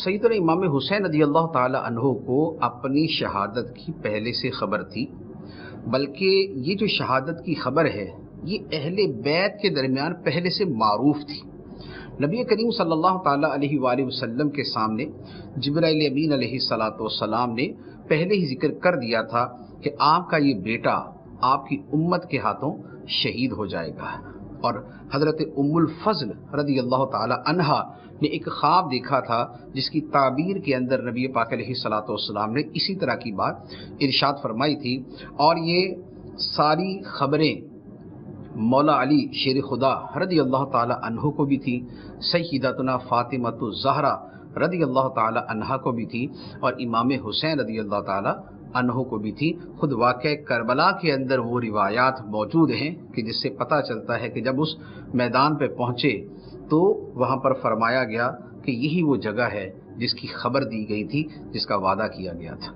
सैयदना इमाम हुसैन रज़ी अल्लाह ताला अन्हो को अपनी शहादत की पहले से खबर थी, बल्कि ये जो शहादत की खबर है ये अहले बैत के दरमियान पहले से मारूफ थी। नबी करीम सल्लल्लाहु ताला अलैहि वसल्लम के सामने जिब्राइल अमीन अलैहिस्सलातु वस्सलाम ने पहले ही जिक्र कर दिया था कि आपका ये बेटा आपकी उम्मत के हाथों शहीद हो जाएगा। और हज़रत उम्मुल फ़ज़ल रज़ी अल्लाह ताला अन्हा ने एक ख्वाब देखा था जिसकी ताबीर के अंदर नबी पाक अलैहिस्सलातु वस्सलाम ने इसी तरह की बात इरशाद फरमाई थी। और ये सारी खबरें मौला अली शेर खुदा रज़ी अल्लाह ताला अन्हु को भी थी, सय्यिदतुना फ़ातिमतु ज़हरा रज़ी अल्लाह ताला अन्हा को भी थी, और इमाम हुसैन रज़ी अल्लाह ताला अन्हु को भी थी। खुद वाक़या करबला के अंदर वो रिवायात मौजूद हैं कि जिससे पता चलता है कि जब उस मैदान पे पहुँचे तो वहाँ पर फरमाया गया कि यही वो जगह है जिसकी खबर दी गई थी, जिसका वादा किया गया था।